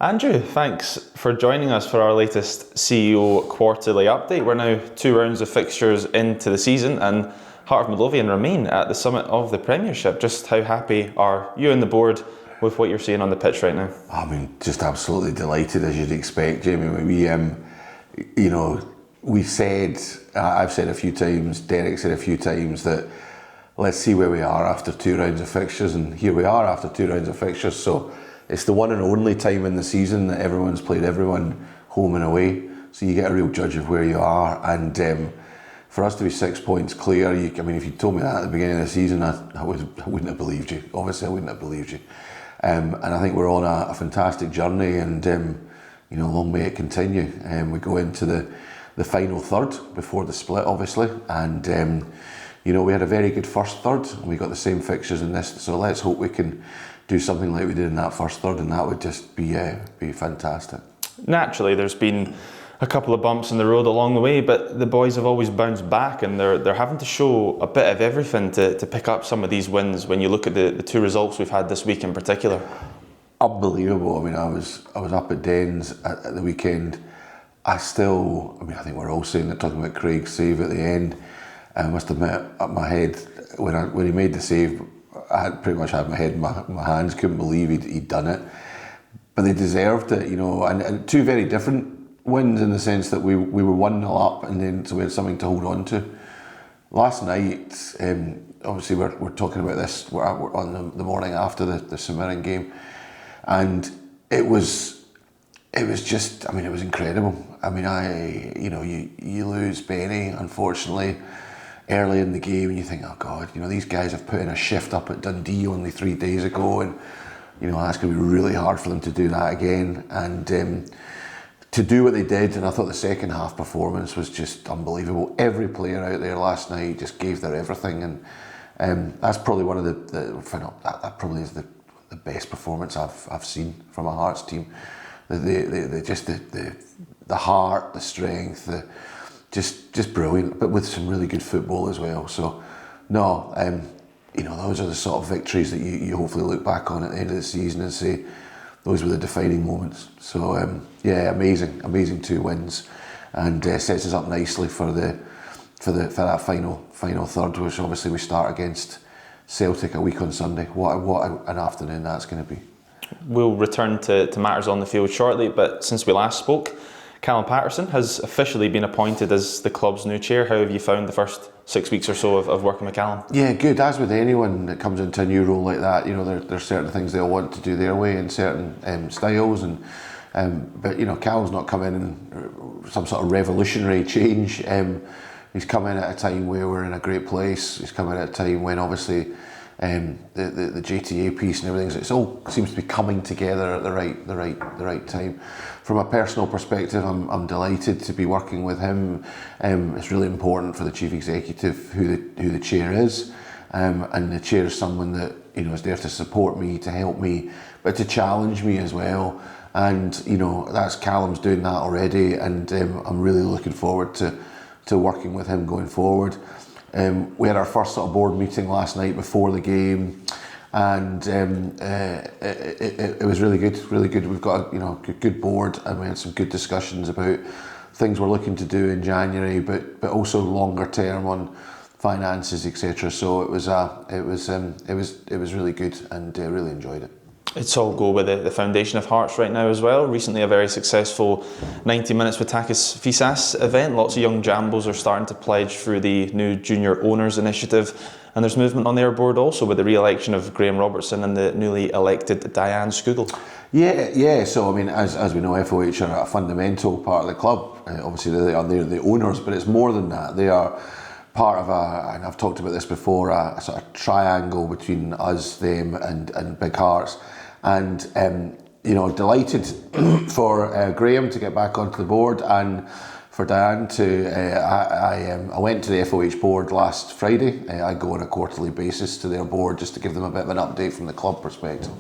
Andrew, thanks for joining us for our latest CEO quarterly update. We're now 2 rounds of fixtures into the season and Heart of Midlothian remain at the summit of the Premiership. Just how happy are you and the board with what you're seeing on the pitch right now? I mean, just absolutely delighted, as you'd expect, Jamie. We've said, I've said a few times, Derek said a few times that let's see where we are after 2 rounds of fixtures, and here we are after 2 rounds of fixtures. So it's the one and only time in the season that everyone's played everyone home and away. So you get a real judge of where you are, and for us to be 6 points clear, if you told me that at the beginning of the season, I wouldn't have believed you. Obviously, I wouldn't have believed you. And I think we're on a fantastic journey, and long may it continue. We go into the final third before the split, obviously, and we had a very good first third, and we got the same fixtures in this. So let's hope we can do something like we did in that first third, and that would just be fantastic. Naturally, there's been a couple of bumps in the road along the way, but the boys have always bounced back, and they're having to show a bit of everything to pick up some of these wins. When you look at the 2 results we've had this week in particular, unbelievable. I mean, I was up at Dens at the weekend. I think we're all saying that, talking about Craig's save at the end. I must admit, up my head when he made the save, I had pretty much had my head in my hands. Couldn't believe he'd done it, but they deserved it, and 2 very different wins in the sense that we were 1-0 up, and then so we had something to hold on to. Last night, obviously we're talking about this. We're on the morning after the St Mirren game, and it was just. It was incredible. You lose Benny, unfortunately, early in the game, and you think, oh God, these guys have put in a shift up at Dundee only 3 days ago, and that's going to be really hard for them to do that again. And to do what they did, and I thought the second half performance was just unbelievable. Every player out there last night just gave their everything, and that's probably one of that probably is the best performance I've seen from a Hearts team. The heart, the strength, just brilliant, but with some really good football as well. So those are the sort of victories that you hopefully look back on at the end of the season and say those were the defining moments. So amazing 2 wins, and sets us up nicely for that final third, which obviously we start against Celtic a week on Sunday. What an afternoon that's going to be. We'll return to matters on the field shortly, but since we last spoke, Callum Patterson has officially been appointed as the club's new chair. How have you found the first 6 weeks or so of working with Callum? Yeah, good. As with anyone that comes into a new role like that, there's certain things they'll want to do their way in certain styles, but Callum's not come in some sort of revolutionary change. He's come in at a time where we're in a great place. He's come in at a time when obviously the JTA piece and everything, it all seems to be coming together at the right time. From a personal perspective, I'm delighted to be working with him. It's really important for the chief executive who the chair is, and the chair is someone that is there to support me, to help me, but to challenge me as well. And that's Callum's doing that already, and I'm really looking forward to working with him going forward. We had our first sort of board meeting last night before the game, and it was really good. We've got a good board, and we had some good discussions about things we're looking to do in January, but also longer term on finances, etc. So it was really good, and really enjoyed it. It's all go with the foundation of Hearts right now as well. Recently a very successful 90 Minutes with Takis Fisas event. Lots of young Jambos are starting to pledge through the new Junior Owners Initiative. And there's movement on their board also with the re-election of Graham Robertson and the newly elected Diane Scougal. Yeah. So as we know, FOH are a fundamental part of the club. Obviously they're the owners, but it's more than that. They are part of and I've talked about this before, a sort of triangle between us, them and Big Hearts. And delighted for Graham to get back onto the board, and for Diane to. I went to the FOH board last Friday. I go on a quarterly basis to their board just to give them a bit of an update from the club perspective.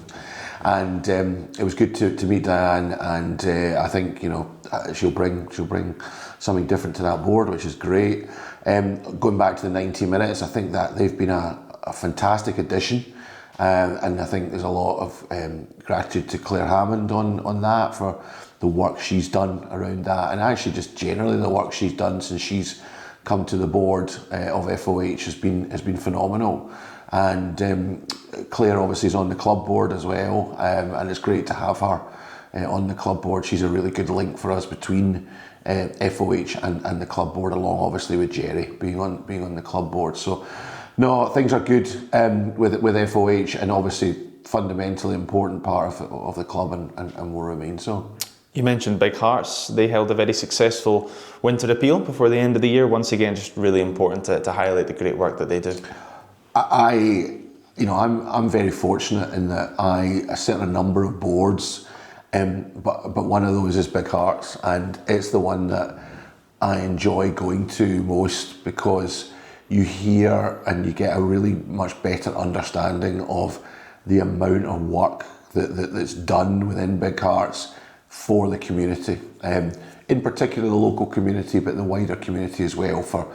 And it was good to meet Diane, and I think she'll bring something different to that board, which is great. Going back to the 90 minutes, I think that they've been a fantastic addition. and I think there's a lot of gratitude to Claire Hammond on that for the work she's done around that, and actually just generally the work she's done since she's come to the board of FOH has been phenomenal. And Claire obviously is on the club board as well, and it's great to have her on the club board. She's a really good link for us between FOH and the club board, along obviously with Jerry being on the club board. So no, things are good with FOH, and obviously fundamentally important part of the club, and will remain so. You mentioned Big Hearts. They held a very successful winter appeal before the end of the year. Once again, just really important to highlight the great work that they do. I'm very fortunate in that I sit on a number of boards, but one of those is Big Hearts, and it's the one that I enjoy going to most, because you hear and you get a really much better understanding of the amount of work that's done within Big Hearts for the community, in particular the local community, but the wider community as well, for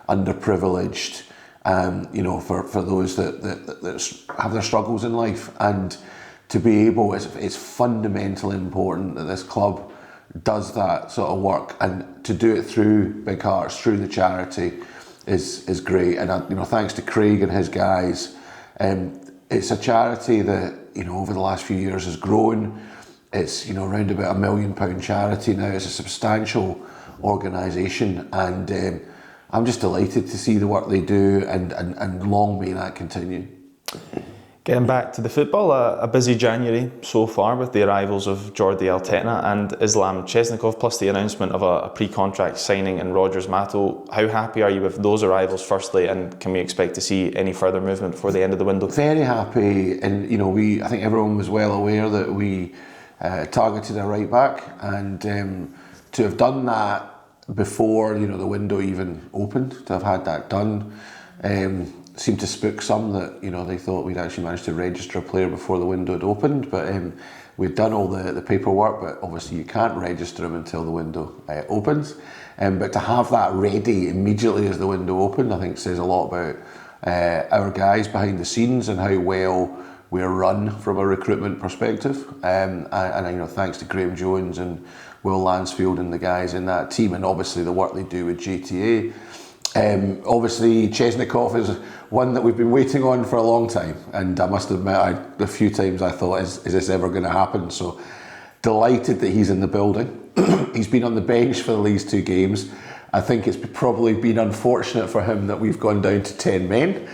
underprivileged, for those that have their struggles in life. And to be able, it's fundamentally important that this club does that sort of work, and to do it through Big Hearts, through the charity, is great. And thanks to Craig and his guys, it's a charity that over the last few years has grown. It's around about £1 million charity now. It's a substantial organisation, and I'm just delighted to see the work they do, and long may that continue. Getting back to the football, a busy January so far with the arrivals of Jordi Altetna and Islam Chesnikov, plus the announcement of a pre-contract signing in Rogers Mato. How happy are you with those arrivals firstly, and can we expect to see any further movement before the end of the window? Very happy, and I think everyone was well aware that we targeted a right back, and to have done that before the window even opened, to have had that done, seemed to spook some that they thought we'd actually managed to register a player before the window had opened, but we'd done all the paperwork. But obviously you can't register them until the window opens, but to have that ready immediately as the window opened, I think says a lot about our guys behind the scenes and how well we're run from a recruitment perspective, and thanks to Graham Jones and Will Lansfield and the guys in that team, and obviously the work they do with GTA. Obviously Chesnikov is one that we've been waiting on for a long time, and I must admit a few times I thought, is this ever going to happen? So delighted that he's in the building. He's been on the bench for these 2 games. I think it's probably been unfortunate for him that we've gone down to 10 men.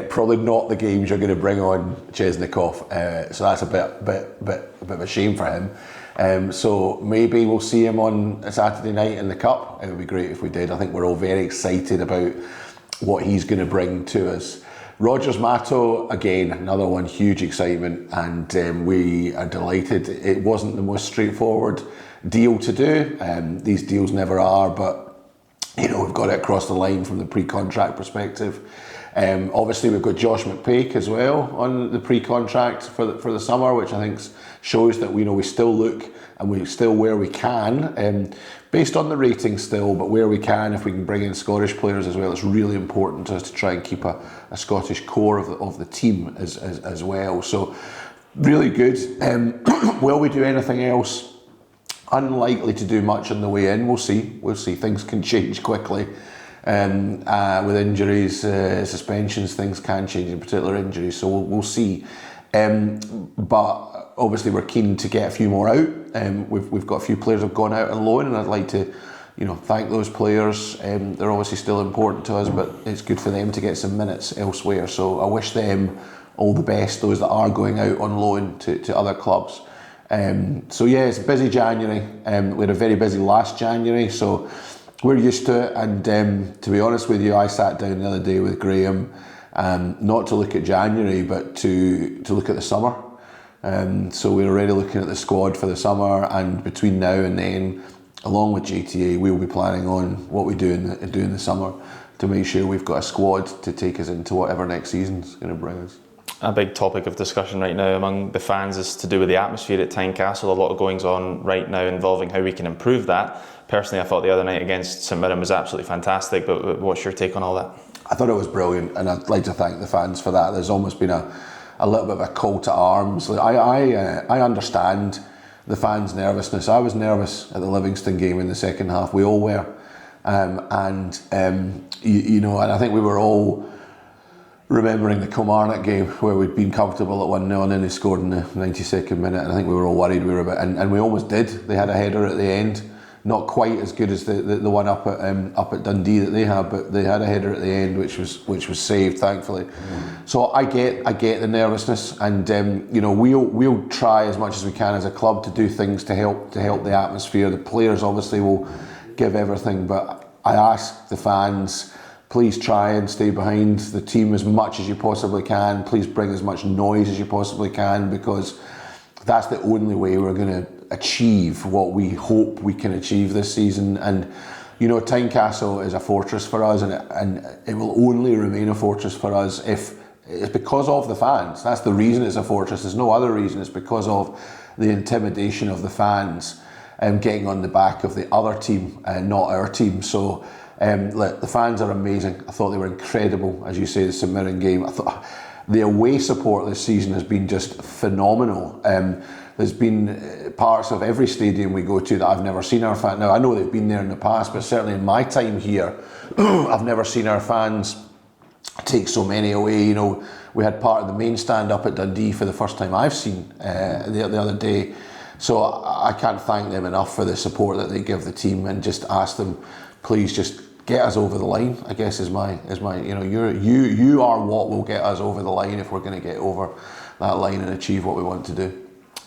Probably not the games you're going to bring on Chesnikov, so that's a bit of a shame for him. So maybe we'll see him on a Saturday night in the Cup. It would be great if we did. I think we're all very excited about what he's going to bring to us. Rogers Mato, again, another one, huge excitement, and we are delighted. It wasn't the most straightforward deal to do. These deals never are, but we've got it across the line from the pre-contract perspective. Obviously we've got Josh McPake as well on the pre-contract for the summer, which I think shows that we still look, and we still, where we can, based on the rating still, but where we can, if we can bring in Scottish players as well, it's really important to us to try and keep a Scottish core of the team as well. So really good. Will we do anything else? Unlikely to do much on the way in. We'll see. Things can change quickly. With injuries, suspensions, things can change, in particular injuries, so we'll see. But obviously we're keen to get a few more out. We've got a few players who've gone out on loan, and I'd like to thank those players. They're obviously still important to us, but it's good for them to get some minutes elsewhere, so I wish them all the best, those that are going out on loan to other clubs. So yeah, it's a busy January. We had a very busy last January, so we're used to it. And to be honest with you, I sat down the other day with Graham, not to look at January, but to look at the summer. So we're already looking at the squad for the summer, and between now and then, along with GTA, we'll be planning on what we do in the summer to make sure we've got a squad to take us into whatever next season's going to bring us. A big topic of discussion right now among the fans is to do with the atmosphere at Tynecastle. A lot of goings on right now involving how we can improve that. Personally, I thought the other night against St Mirren was absolutely fantastic, but what's your take on all that? I thought it was brilliant, and I'd like to thank the fans for that. There's almost been a a little bit of a call to arms. I understand the fans' nervousness. I was nervous at the Livingston game in the second half. We all were, and I think we were all remembering the Kilmarnock game where we'd been comfortable at 1-0 and then they scored in the 92nd minute, and I think we were all worried and we almost did. They had a header at the end, not quite as good as the one up at Dundee that they had, but they had a header at the end which was saved, thankfully. So I get the nervousness, and we'll try as much as we can as a club to do things to help the atmosphere. The players obviously will give everything, but I ask the fans, please try and stay behind the team as much as you possibly can. Please bring as much noise as you possibly can, because that's the only way we're going to achieve what we hope we can achieve this season. And Tynecastle is a fortress for us, and it will only remain a fortress for us if it's because of the fans. That's the reason it's a fortress. There's no other reason. It's because of the intimidation of the fans getting on the back of the other team, not our team. So the fans are amazing. I thought they were incredible, as you say, the St Mirren game. I thought the away support this season has been just phenomenal. There's been parts of every stadium we go to that I've never seen our fans. Now, I know they've been there in the past, but certainly in my time here, I've never seen our fans take so many away. We had part of the main stand up at Dundee for the first time I've seen the other day. So I can't thank them enough for the support that they give the team, and just ask them, please just get us over the line, I guess is my you are what will get us over the line if we're going to get over that line and achieve what we want to do.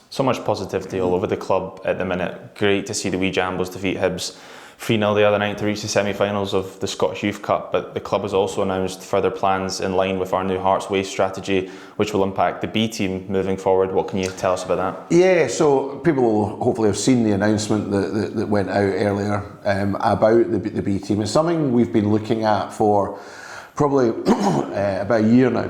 So much positivity all over the club at the minute. Great to see the wee Jambles defeat Hibs 3-0 the other night to reach the semi-finals of the Scottish Youth Cup, but the club has also announced further plans in line with our new Hearts Way strategy, which will impact the B team moving forward. What can you tell us about that? Yeah, so people will hopefully have seen the announcement that went out earlier about the B team. It's something we've been looking at for probably about a year now,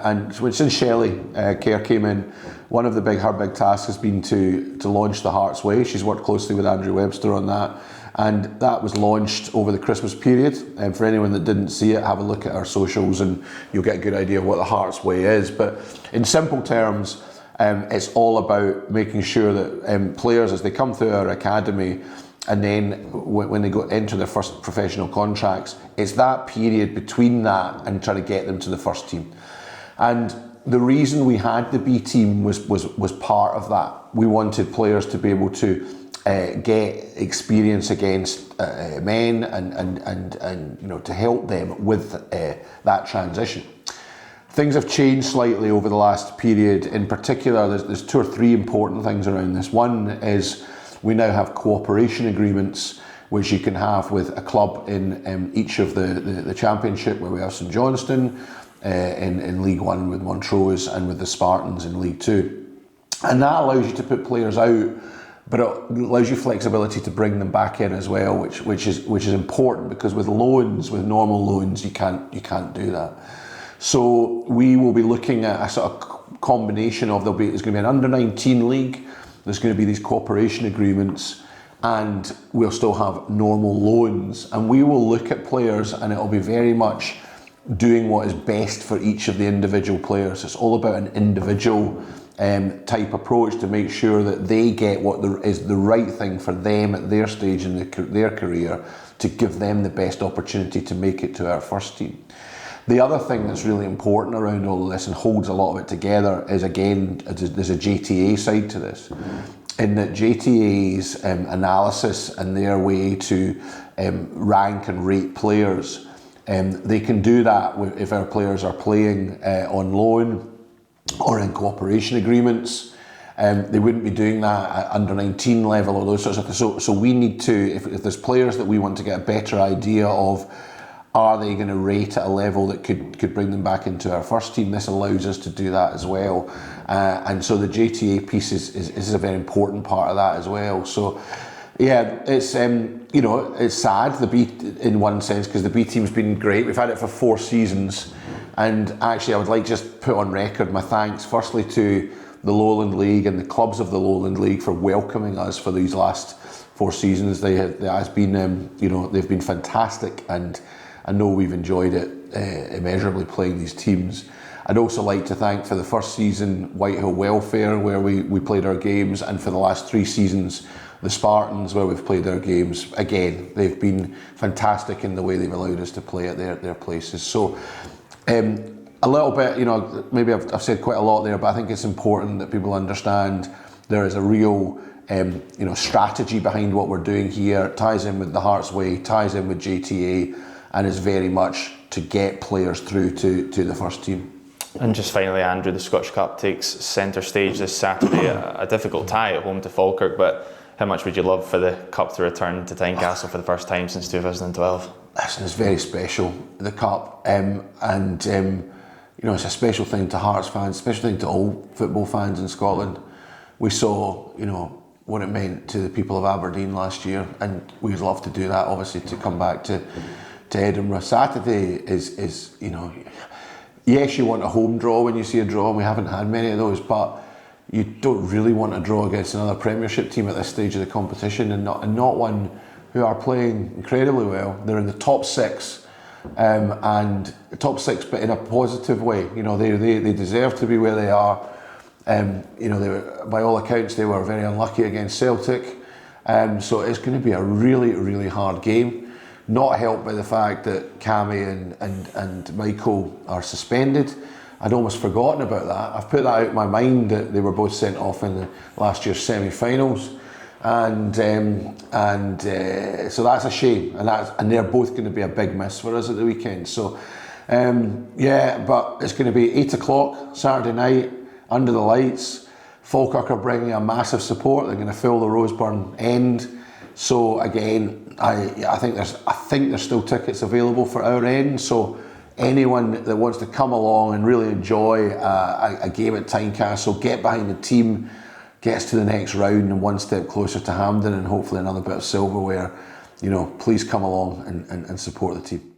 and since Shelley Kerr came in, one of her big tasks has been to launch the Hearts Way. She's worked closely with Andrew Webster on that, and that was launched over the Christmas period. And for anyone that didn't see it, have a look at our socials and you'll get a good idea of what the Hearts Way is. But in simple terms, it's all about making sure that players, as they come through our academy, and then when they enter their first professional contracts, it's that period between that and trying to get them to the first team. And the reason we had the B team was part of that. We wanted players to be able to get experience against men and to help them with that transition. Things have changed slightly over the last period. In particular, there's 2 or 3 important things around this. One is we now have cooperation agreements which you can have with a club in each of the Championship, where we have St Johnstone, in League One with Montrose, and with the Spartans in League Two. And that allows you to put players out, but it allows you flexibility to bring them back in as well, which is important, because with normal loans, you can't do that. So we will be looking at a sort of combination of there's going to be an under-19 league, there's going to be these cooperation agreements, and we'll still have normal loans. And we will look at players, and it'll be very much doing what is best for each of the individual players. It's all about an individual type approach to make sure that they get what is the right thing for them at their stage in their career, to give them the best opportunity to make it to our first team. The other thing that's really important around all of this and holds a lot of it together is, again, there's a JTA side to this, in that JTA's analysis and their way to rank and rate players, they can do that if our players are playing on loan or in cooperation agreements. They wouldn't be doing that at under-19 level or those sorts of things. So we need to, if there's players that we want to get a better idea of, are they going to rate at a level that could bring them back into our first team? This allows us to do that as well. And so the JTA piece is a very important part of that as well. So yeah, it's it's sad, the B, in one sense, because the B team's been great. We've had it for 4 seasons, and actually I would like just put on record my thanks firstly to the Lowland League and the clubs of the Lowland League for welcoming us for these last 4 seasons. They've been fantastic, and I know we've enjoyed it immeasurably playing these teams. I'd also like to thank for the first season Whitehill Welfare, where we played our games, and for the last 3 seasons the Spartans, where we've played our games. Again, they've been fantastic in the way they've allowed us to play at their places. So a little bit, maybe I've said quite a lot there, but I think it's important that people understand there is a real strategy behind what we're doing here. It ties in with the Hearts Way, ties in with JTA, and is very much to get players through to the first team. And just finally, Andrew, the Scottish Cup takes centre stage this Saturday. A difficult tie at home to Falkirk, but how much would you love for the Cup to return to Tynecastle for the first time since 2012? Listen, it's very special, the Cup, and it's a special thing to Hearts fans, special thing to all football fans in Scotland. We saw, what it meant to the people of Aberdeen last year, and we'd love to do that, obviously, to come back to Edinburgh. Saturday is yes, you want a home draw when you see a draw, and we haven't had many of those, but you don't really want a draw against another Premiership team at this stage of the competition, and not one who are playing incredibly well. They're in the top 6, and the top 6, but in a positive way. They deserve to be where they are. By all accounts, they were very unlucky against Celtic, so it's going to be a really, really hard game. Not helped by the fact that Cammy and Michael are suspended. I'd almost forgotten about that. I've put that out of my mind that they were both sent off in the last year's semi-finals, and so that's a shame. And they're both going to be a big miss for us at the weekend. So but it's going to be 8 o'clock Saturday night under the lights. Falkirk are bringing a massive support. They're going to fill the Roseburn end. So again, I think there's still tickets available for our end. So anyone that wants to come along and really enjoy a game at Tynecastle, get behind the team, gets to the next round and one step closer to Hampden and hopefully another bit of silverware, please come along and support the team.